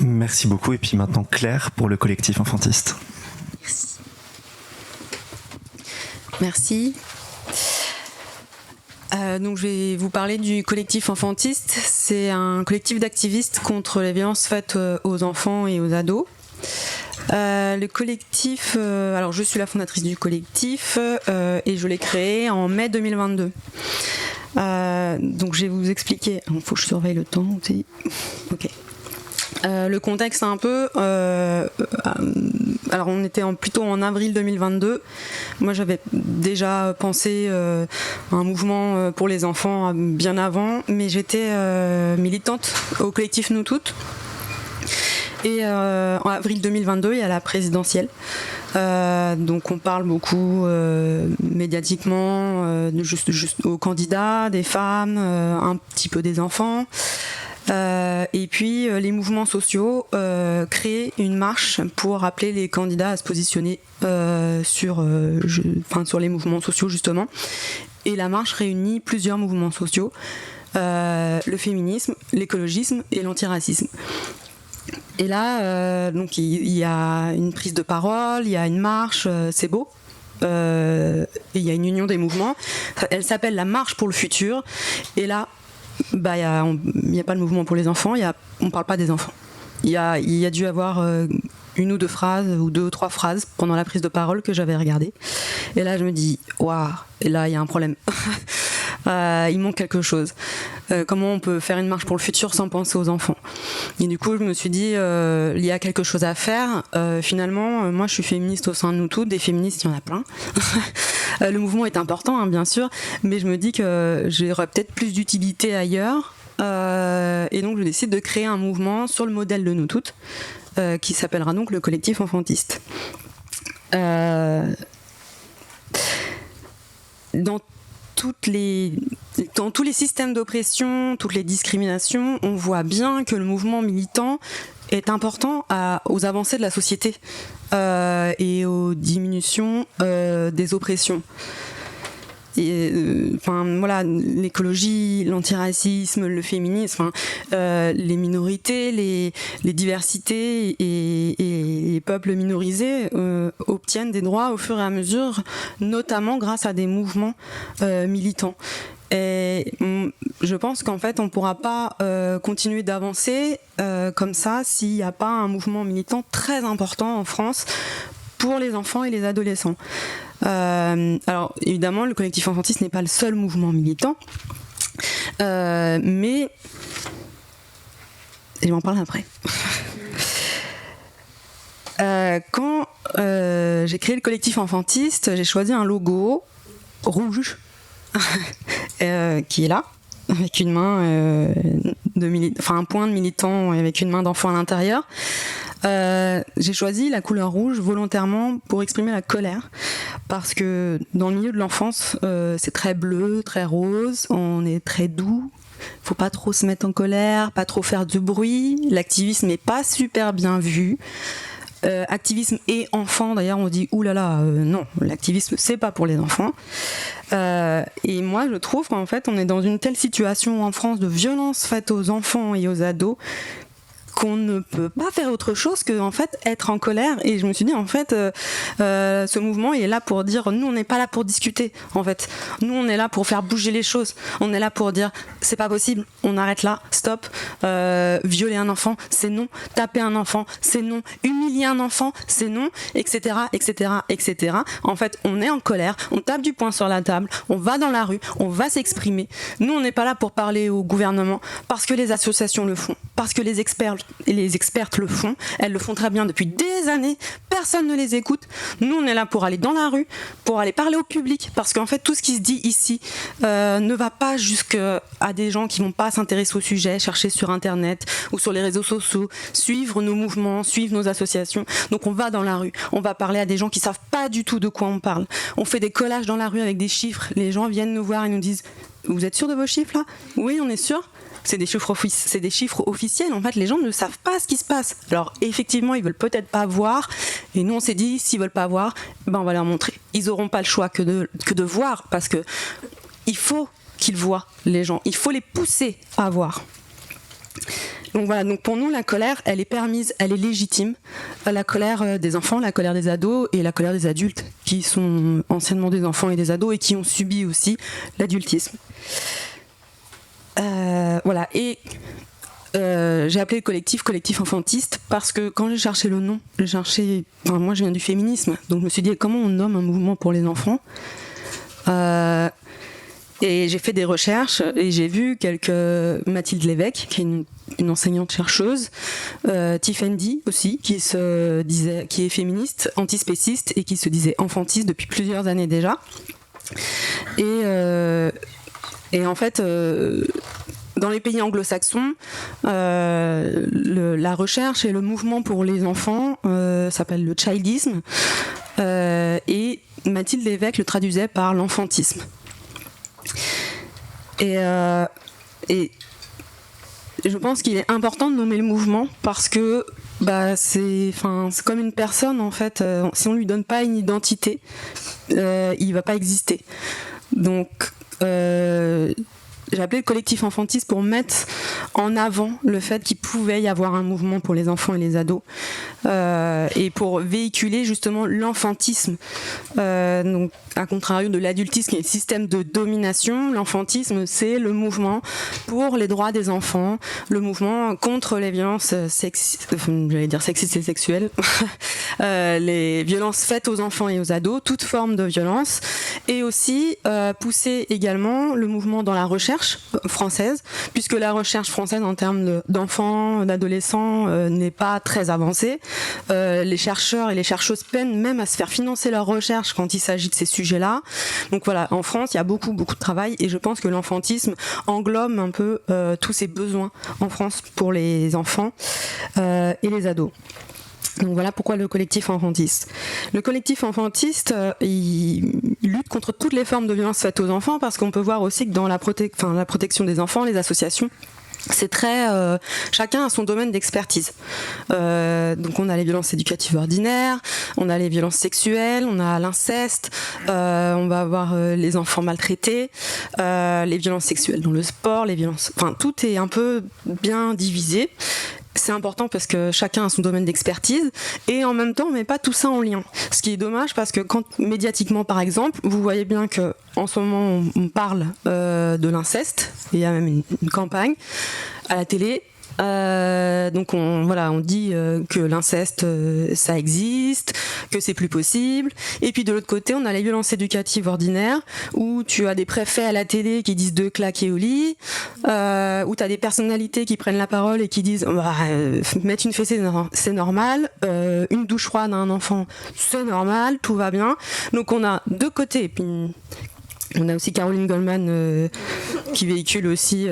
Merci beaucoup. Et puis maintenant, Claire, pour le collectif Enfantiste. Merci. Donc je vais vous parler du collectif Enfantiste. C'est un collectif d'activistes contre les violences faites aux enfants et aux ados. Le collectif, alors je suis la fondatrice du collectif et je l'ai créé en mai 2022. Donc je vais vous expliquer. Il faut que je surveille le temps aussi. Ok. Le contexte un peu, alors on était plutôt en avril 2022. Moi j'avais déjà pensé à un mouvement pour les enfants bien avant, mais j'étais militante au collectif Nous Toutes. Et en avril 2022, il y a la présidentielle. Donc on parle beaucoup médiatiquement juste aux candidats, des femmes, un petit peu des enfants. Et puis les mouvements sociaux créent une marche pour appeler les candidats à se positionner sur les mouvements sociaux justement. Et la marche réunit plusieurs mouvements sociaux, le féminisme, l'écologisme et l'antiracisme. Et là, donc il y a une prise de parole, il y a une marche, c'est beau. Et il y a une union des mouvements. Elle s'appelle la marche pour le futur. Et là, il n'y a pas le mouvement pour les enfants, on ne parle pas des enfants. Il y a dû avoir une ou deux phrases, ou deux ou trois phrases pendant la prise de parole que j'avais regardée. Et là, je me dis, waouh, et là, il y a un problème. Il manque quelque chose. Comment on peut faire une marche pour le futur sans penser aux enfants? Et du coup, je me suis dit, il y a quelque chose à faire. Finalement, moi, je suis féministe au sein de Nous Toutes. Des féministes, il y en a plein. Le mouvement est important, hein, bien sûr, mais je me dis que j'aurais peut-être plus d'utilité ailleurs. Et donc, je décide de créer un mouvement sur le modèle de Nous Toutes, qui s'appellera donc le collectif Enfantiste. Dans tous les systèmes d'oppression, toutes les discriminations, on voit bien que le mouvement militant est important aux avancées de la société et aux diminutions des oppressions. Voilà, l'écologie, l'antiracisme, le féminisme, les minorités, les diversités et les peuples minorisés obtiennent des droits au fur et à mesure, notamment grâce à des mouvements militants. Et je pense qu'en fait, on ne pourra pas continuer d'avancer comme ça s'il n'y a pas un mouvement militant très important en France pour les enfants et les adolescents. Alors évidemment, le collectif Enfantiste n'est pas le seul mouvement militant, mais je vais en parler après. Quand j'ai créé le collectif Enfantiste, j'ai choisi un logo rouge qui est là, avec une main un point de militant avec une main d'enfant à l'intérieur. J'ai choisi la couleur rouge volontairement pour exprimer la colère, parce que dans le milieu de l'enfance, c'est très bleu, très rose, on est très doux, faut pas trop se mettre en colère, pas trop faire de bruit, l'activisme n'est pas super bien vu. Activisme et enfants, d'ailleurs on dit oulala, non, l'activisme c'est pas pour les enfants. Et moi je trouve qu'en fait on est dans une telle situation en France de violence faite aux enfants et aux ados qu'on ne peut pas faire autre chose que en fait être en colère. Et je me suis dit en fait ce mouvement il est là pour dire nous on n'est pas là pour discuter, en fait nous on est là pour faire bouger les choses, on est là pour dire c'est pas possible, on arrête là, stop, violer un enfant c'est non, taper un enfant c'est non, humilier un enfant c'est non, etc etc etc. En fait on est en colère, on tape du poing sur la table, on va dans la rue, on va s'exprimer. Nous on n'est pas là pour parler au gouvernement parce que les associations le font, parce que les experts et les expertes le font, elles le font très bien depuis des années, personne ne les écoute. Nous on est là pour aller dans la rue, pour aller parler au public, parce qu'en fait tout ce qui se dit ici ne va pas jusqu'à des gens qui vont pas s'intéresser au sujet, chercher sur internet ou sur les réseaux sociaux, suivre nos mouvements, suivre nos associations. Donc on va dans la rue, on va parler à des gens qui savent pas du tout de quoi on parle. On fait des collages dans la rue avec des chiffres, les gens viennent nous voir et nous disent vous êtes sûr de vos chiffres là? Oui on est sûr. C'est des chiffres officiels. En fait, les gens ne savent pas ce qui se passe. Alors, effectivement, ils veulent peut-être pas voir. Et nous, on s'est dit, s'ils veulent pas voir, on va leur montrer. Ils auront pas le choix que de voir, parce que il faut qu'ils voient les gens. Il faut les pousser à voir. Donc voilà, donc pour nous, la colère, elle est permise, elle est légitime. La colère des enfants, la colère des ados et la colère des adultes, qui sont anciennement des enfants et des ados et qui ont subi aussi l'adultisme. Voilà, et j'ai appelé le collectif enfantiste parce que quand j'ai cherché le nom, moi je viens du féminisme, donc je me suis dit comment on nomme un mouvement pour les enfants. Et j'ai fait des recherches et j'ai vu Mathilde Lévesque, qui est une enseignante chercheuse, Tiffany aussi, qui est féministe, antispéciste et qui se disait enfantiste depuis plusieurs années déjà. Et en fait, dans les pays anglo-saxons, la recherche et le mouvement pour les enfants s'appelle le childisme, et Mathilde Lévesque le traduisait par l'enfantisme. Et je pense qu'il est important de nommer le mouvement parce que c'est comme une personne en fait. Si on lui donne pas une identité, il va pas exister. Donc j'ai appelé le collectif enfantiste pour mettre en avant le fait qu'il pouvait y avoir un mouvement pour les enfants et les ados, et pour véhiculer justement l'enfantisme. Donc, à contrario de l'adultisme qui est le système de domination, l'enfantisme c'est le mouvement pour les droits des enfants, le mouvement contre les violences sexistes et sexuelles, les violences faites aux enfants et aux ados, toute forme de violence, et aussi pousser également le mouvement dans la recherche française, puisque la recherche française en termes d'enfants, d'adolescents n'est pas très avancée. Les chercheurs et les chercheuses peinent même à se faire financer leur recherche quand il s'agit de ces sujets-là. Donc voilà, en France, il y a beaucoup de travail et je pense que l'enfantisme englobe un peu tous ces besoins en France pour les enfants et les ados. Donc voilà pourquoi le collectif enfantiste. Le collectif enfantiste, il lutte contre toutes les formes de violences faites aux enfants parce qu'on peut voir aussi que dans la protection des enfants, les associations, c'est très chacun a son domaine d'expertise. Donc on a les violences éducatives ordinaires, on a les violences sexuelles, on a l'inceste, on va avoir les enfants maltraités, les violences sexuelles dans le sport, tout est un peu bien divisé. C'est important parce que chacun a son domaine d'expertise et en même temps on met pas tout ça en lien. Ce qui est dommage parce que quand médiatiquement par exemple, vous voyez bien que en ce moment on parle de l'inceste, il y a même une campagne à la télé. Donc on dit que l'inceste ça existe, que c'est plus possible. Et puis de l'autre côté, on a les violences éducatives ordinaires où tu as des préfets à la télé qui disent de claquer au lit, où tu as des personnalités qui prennent la parole et qui disent mettre une fessée c'est normal, une douche froide à un enfant c'est normal, tout va bien. Donc on a deux côtés. Puis on a aussi Caroline Goldman qui véhicule aussi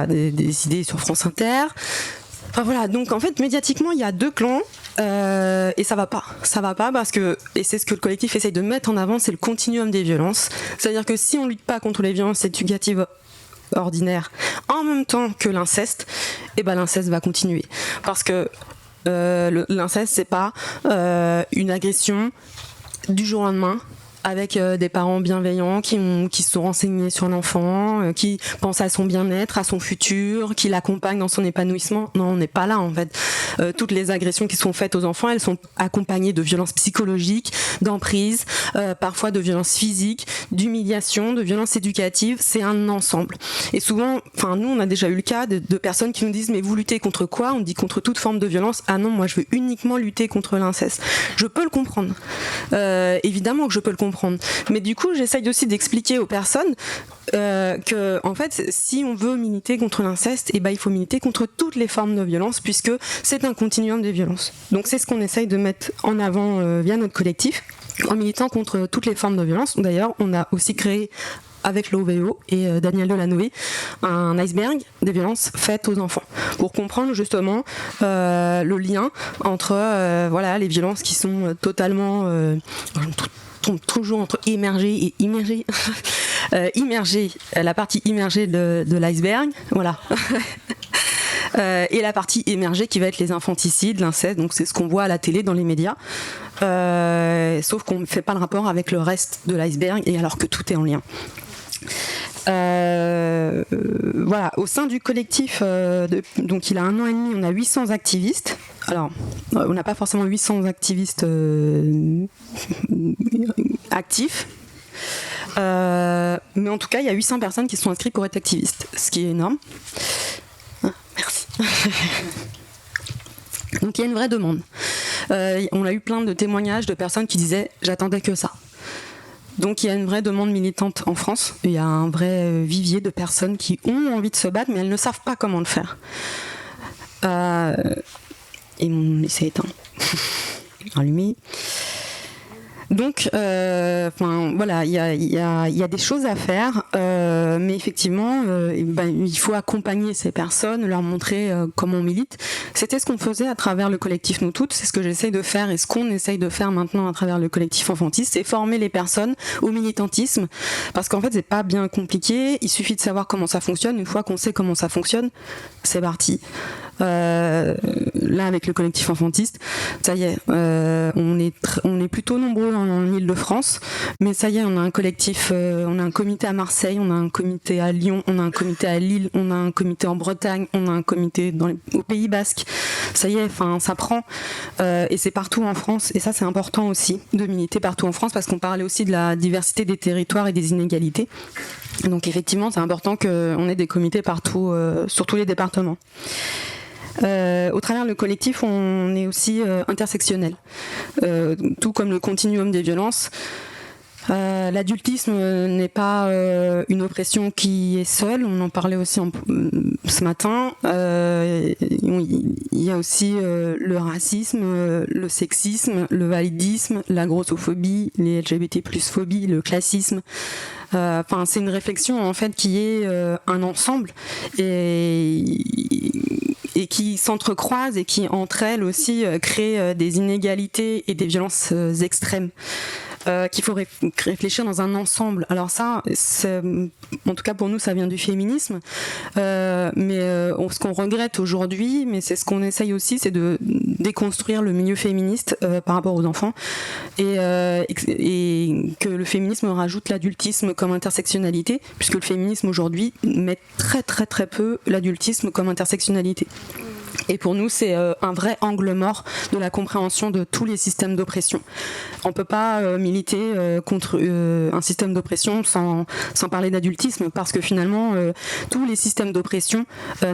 des idées sur France Inter. Enfin, voilà, donc en fait médiatiquement il y a deux clans et ça va pas parce que, et c'est ce que le collectif essaye de mettre en avant, c'est le continuum des violences. C'est-à-dire que si on lutte pas contre les violences éducatives ordinaires en même temps que l'inceste, l'inceste va continuer. Parce que l'inceste c'est pas une agression du jour au lendemain avec des parents bienveillants qui se sont renseignés sur l'enfant, qui pensent à son bien-être, à son futur, qui l'accompagnent dans son épanouissement. Non, on n'est pas là en fait. Toutes les agressions qui sont faites aux enfants, elles sont accompagnées de violences psychologiques, d'emprise, parfois de violences physiques, d'humiliation, de violences éducatives. C'est un ensemble. Et souvent, nous on a déjà eu le cas de personnes qui nous disent mais vous luttez contre quoi ? On dit contre toute forme de violence. Ah non, moi je veux uniquement lutter contre l'inceste. Je peux le comprendre. Évidemment que je peux le comprendre. Mais du coup, j'essaye aussi d'expliquer aux personnes que, en fait, si on veut militer contre l'inceste, il faut militer contre toutes les formes de violence, puisque c'est un continuum de violence. Donc c'est ce qu'on essaye de mettre en avant via notre collectif, en militant contre toutes les formes de violence. D'ailleurs, on a aussi créé avec l'OVO et Daniel Delanoë un iceberg des violences faites aux enfants pour comprendre justement le lien entre les violences qui sont totalement toujours entre immergé et immergé. Immergé, la partie immergée de l'iceberg, voilà. Et la partie émergée qui va être les infanticides, l'inceste, donc c'est ce qu'on voit à la télé, dans les médias. Sauf qu'on ne fait pas le rapport avec le reste de l'iceberg, et alors que tout est en lien. Voilà, au sein du collectif, donc il a 1 an et demi, on a 800 activistes. Alors, on n'a pas forcément 800 activistes actifs, mais en tout cas, il y a 800 personnes qui sont inscrites pour être activistes, ce qui est énorme. Ah, merci. Donc il y a une vraie demande. On a eu plein de témoignages de personnes qui disaient « j'attendais que ça ». Donc il y a une vraie demande militante en France. Il y a un vrai vivier de personnes qui ont envie de se battre, mais elles ne savent pas comment le faire. Et mon essai est éteint. Allumé. Donc, voilà, il y a des choses à faire, mais effectivement, il faut accompagner ces personnes, leur montrer comment on milite. C'était ce qu'on faisait à travers le collectif Nous Toutes, c'est ce que j'essaye de faire et ce qu'on essaye de faire maintenant à travers le collectif Enfantiste, c'est former les personnes au militantisme, parce qu'en fait, c'est pas bien compliqué, il suffit de savoir comment ça fonctionne. Une fois qu'on sait comment ça fonctionne, c'est parti. Là, avec le collectif Enfantiste, ça y est, on est plutôt nombreux en Île-de-France, mais ça y est, on a un collectif, on a un comité à Marseille, on a un comité à Lyon, on a un comité à Lille, on a un comité en Bretagne, on a un comité au Pays Basque. Ça y est, enfin, ça prend, et c'est partout en France, et ça c'est important aussi de militer partout en France, parce qu'on parlait aussi de la diversité des territoires et des inégalités. Donc effectivement, c'est important qu'on ait des comités partout, sur tous les départements. Au travers le collectif, on est aussi intersectionnel, tout comme le continuum des violences. L'adultisme n'est pas une oppression qui est seule, on en parlait aussi ce matin. Il y a aussi le racisme, le sexisme, le validisme, la grossophobie, les LGBT+ phobies, le classisme. Enfin, c'est une réflexion en fait qui est un ensemble et qui s'entrecroisent et qui entre elles aussi créent des inégalités et des violences extrêmes. Qu'il faut réfléchir dans un ensemble. Alors ça, en tout cas pour nous, ça vient du féminisme, mais ce qu'on regrette aujourd'hui, mais c'est ce qu'on essaye aussi, c'est de déconstruire le milieu féministe par rapport aux enfants, et que le féminisme rajoute l'adultisme comme intersectionnalité, puisque le féminisme aujourd'hui met très très très peu l'adultisme comme intersectionnalité. Et pour nous, c'est un vrai angle mort de la compréhension de tous les systèmes d'oppression. On ne peut pas militer contre un système d'oppression sans parler d'adultisme, parce que finalement, tous les systèmes d'oppression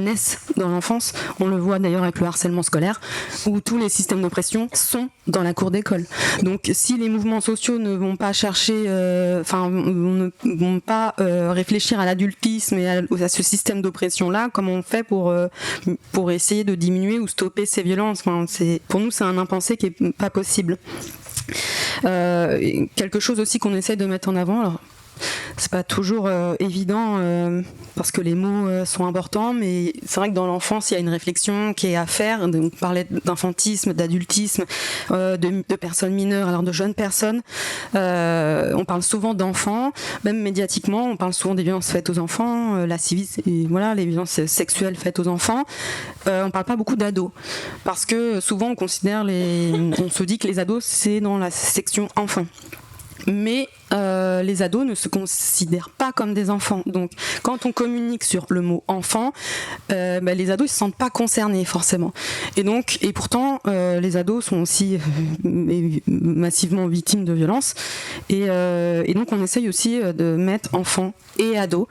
naissent dans l'enfance. On le voit d'ailleurs avec le harcèlement scolaire, où tous les systèmes d'oppression sont dans la cour d'école. Donc si les mouvements sociaux ne vont pas chercher, ne vont pas réfléchir à l'adultisme et à ce système d'oppression-là, comment on fait pour essayer de diminuer ou stopper ces violences. Enfin, pour nous, c'est un impensé qui est pas possible. Quelque chose aussi qu'on essaie de mettre en avant, alors c'est pas toujours évident parce que les mots sont importants, mais c'est vrai que dans l'enfance il y a une réflexion qui est à faire. Donc, on parlait d'infantisme, d'adultisme, de personnes mineures, alors de jeunes personnes. On parle souvent d'enfants, même médiatiquement, on parle souvent des violences faites aux enfants, la civisme, et voilà, les violences sexuelles faites aux enfants. On parle pas beaucoup d'ados, parce que souvent on considère on se dit que les ados c'est dans la section enfants. Mais les ados ne se considèrent pas comme des enfants. Donc, quand on communique sur le mot enfant, les ados ne se sentent pas concernés forcément. Et pourtant, les ados sont aussi massivement victimes de violences. Et donc, on essaye aussi de mettre enfants et ados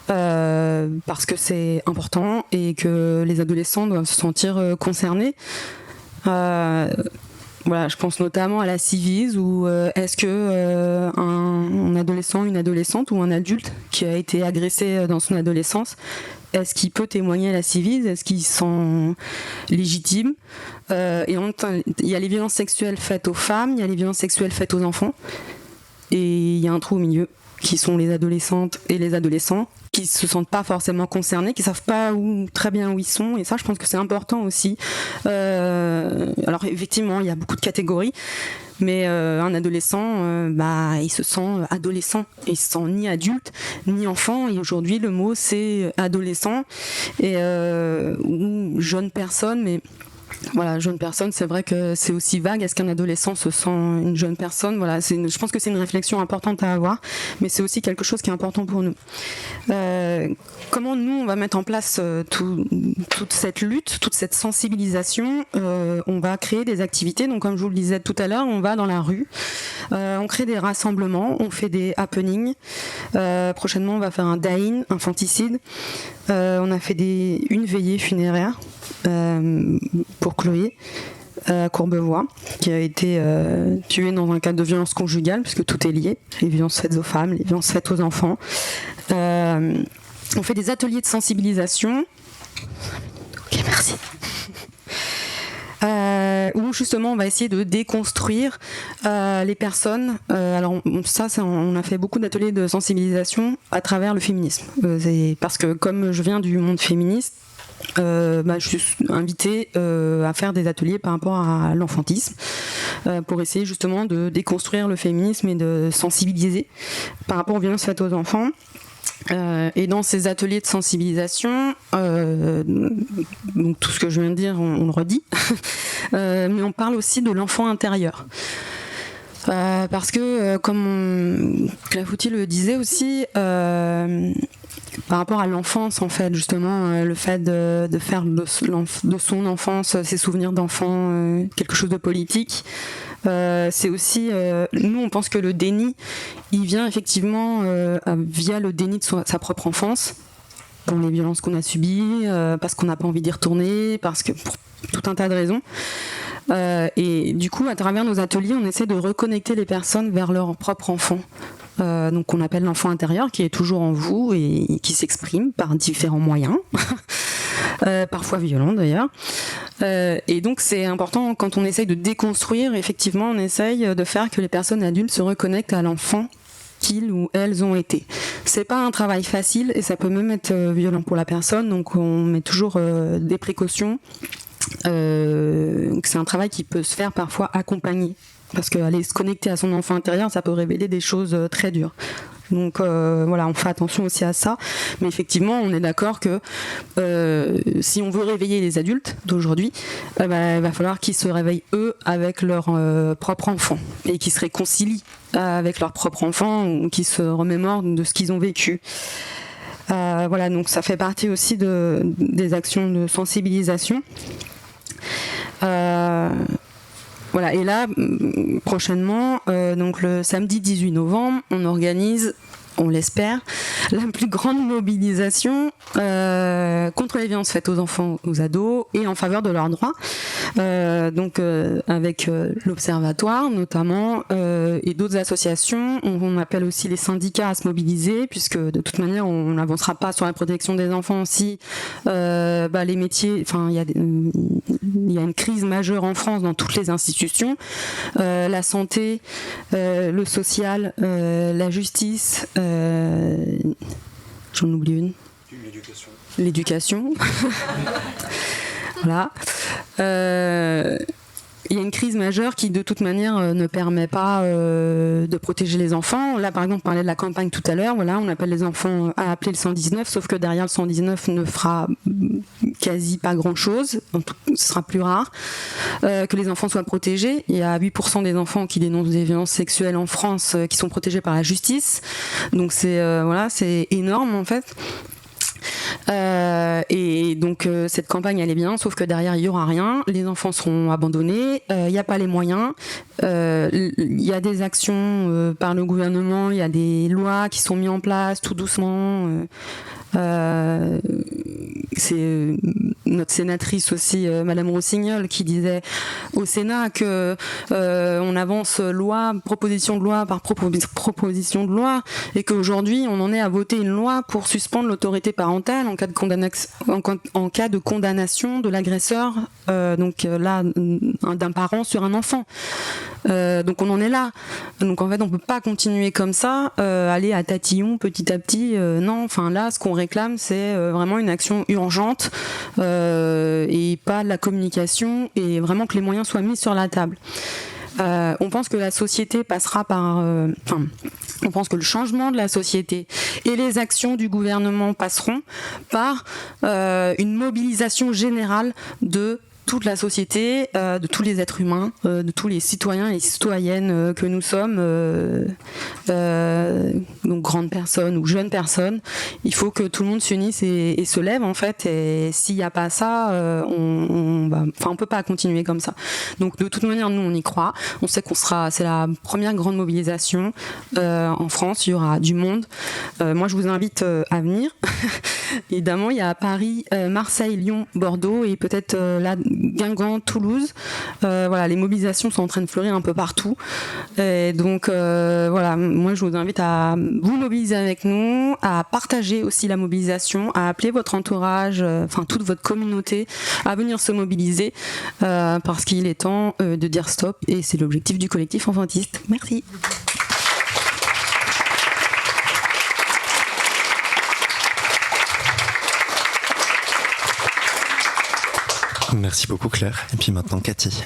parce que c'est important et que les adolescents doivent se sentir concernés. Voilà, je pense notamment à la Civis, où est-ce que un adolescent, une adolescente ou un adulte qui a été agressé dans son adolescence, est-ce qu'il peut témoigner à la Civis? Est-ce qu'il se sent légitime? Et en même temps, il y a les violences sexuelles faites aux femmes, il y a les violences sexuelles faites aux enfants, et il y a un trou au milieu, qui sont les adolescentes et les adolescents, qui se sentent pas forcément concernés, qui savent pas très bien où ils sont, et ça je pense que c'est important aussi. Alors effectivement il y a beaucoup de catégories, mais un adolescent il se sent adolescent, et il se sent ni adulte ni enfant, et aujourd'hui le mot c'est adolescent ou jeune personne, mais Voilà, jeune personne, c'est vrai que c'est aussi vague. Est-ce qu'un adolescent se sent une jeune personne? Voilà, je pense que c'est une réflexion importante à avoir, mais c'est aussi quelque chose qui est important pour nous. Comment nous, on va mettre en place toute cette lutte, toute cette sensibilisation? On va créer des activités. Donc, comme je vous le disais tout à l'heure, on va dans la rue, on crée des rassemblements, on fait des happenings. Prochainement, on va faire un die-in, infanticide. On a fait une veillée funéraire pour Chloé à Courbevoie, qui a été tuée dans un cadre de violence conjugale, puisque tout est lié, les violences faites aux femmes, les violences faites aux enfants. On fait des ateliers de sensibilisation. Ok, merci. Où justement on va essayer de déconstruire les personnes. Alors ça, on a fait beaucoup d'ateliers de sensibilisation à travers le féminisme. Parce que comme je viens du monde féministe, je suis invitée à faire des ateliers par rapport à l'enfantisme pour essayer justement de déconstruire le féminisme et de sensibiliser par rapport aux violences faites aux enfants. Et dans ces ateliers de sensibilisation, donc tout ce que je viens de dire, on le redit, mais on parle aussi de l'enfant intérieur. Parce que, comme Clafoutis le disait aussi, par rapport à l'enfance, en fait, justement, le fait de faire de son enfance, ses souvenirs d'enfant, quelque chose de politique, c'est aussi, nous on pense que le déni, il vient effectivement via le déni de sa propre enfance, dans les violences qu'on a subies, parce qu'on n'a pas envie d'y retourner, parce que pour tout un tas de raisons. Et du coup, à travers nos ateliers, on essaie de reconnecter les personnes vers leur propre enfant. Donc on appelle l'enfant intérieur, qui est toujours en vous et qui s'exprime par différents moyens, parfois violents d'ailleurs. Et donc c'est important, quand on essaye de déconstruire, effectivement on essaye de faire que les personnes adultes se reconnectent à l'enfant qu'ils ou elles ont été. C'est pas un travail facile et ça peut même être violent pour la personne, donc on met toujours des précautions. C'est un travail qui peut se faire parfois accompagné, parce qu'aller se connecter à son enfant intérieur, ça peut révéler des choses très dures. Donc voilà, on fait attention aussi à ça. Mais effectivement, on est d'accord que si on veut réveiller les adultes d'aujourd'hui, il va falloir qu'ils se réveillent eux avec leur propre enfant et qu'ils se réconcilient avec leur propre enfant, ou qu'ils se remémorent de ce qu'ils ont vécu. Voilà, donc ça fait partie aussi des actions de sensibilisation. Voilà, et là, prochainement, donc le samedi 18 novembre, on organise, on l'espère, la plus grande mobilisation contre les violences faites aux enfants, aux ados, et en faveur de leurs droits. Donc avec l'Observatoire notamment, et d'autres associations, on appelle aussi les syndicats à se mobiliser, puisque de toute manière on n'avancera pas sur la protection des enfants si les métiers, enfin il y a une crise majeure en France dans toutes les institutions, la santé, le social, la justice, j'en oublie une. L'éducation. Voilà. Il y a une crise majeure qui de toute manière ne permet pas de protéger les enfants. Là par exemple on parlait de la campagne tout à l'heure, voilà, on appelle les enfants à appeler le 119, sauf que derrière le 119 ne fera quasi pas grand chose, ce sera plus rare que les enfants soient protégés. Il y a 8% des enfants qui dénoncent des violences sexuelles en France qui sont protégés par la justice, donc c'est énorme en fait. Et donc cette campagne elle est bien, sauf que derrière il y aura rien, les enfants seront abandonnés, il n'y a pas les moyens, il y a des actions par le gouvernement, il y a des lois qui sont mises en place tout doucement. C'est notre sénatrice aussi, Madame Rossignol, qui disait au Sénat que on avance proposition de loi par proposition de loi, et qu'aujourd'hui on en est à voter une loi pour suspendre l'autorité parentale en cas de condamnation de l'agresseur, d'un parent sur un enfant. Donc on en est là. Donc en fait on peut pas continuer comme ça, aller à tatillon petit à petit. Non, enfin là ce qu'on réclame c'est vraiment une action urgente et pas de la communication, et vraiment que les moyens soient mis sur la table. On pense que la société passera par... on pense que le changement de la société et les actions du gouvernement passeront par une mobilisation générale de toute la société, de tous les êtres humains, de tous les citoyens et citoyennes que nous sommes, donc grandes personnes ou jeunes personnes. Il faut que tout le monde s'unisse et se lève en fait. Et s'il n'y a pas ça, on peut pas continuer comme ça. Donc de toute manière, nous on y croit. On sait c'est la première grande mobilisation en France. Il y aura du monde. Moi, je vous invite à venir. Évidemment, il y a à Paris, Marseille, Lyon, Bordeaux et peut-être là Guingamp, Toulouse. Voilà, les mobilisations sont en train de fleurir un peu partout. Et donc voilà, moi je vous invite à vous mobiliser avec nous, à partager aussi la mobilisation, à appeler votre entourage, toute votre communauté à venir se mobiliser parce qu'il est temps de dire stop et c'est l'objectif du collectif enfantiste. Merci. Merci beaucoup Claire. Et puis maintenant Cathy.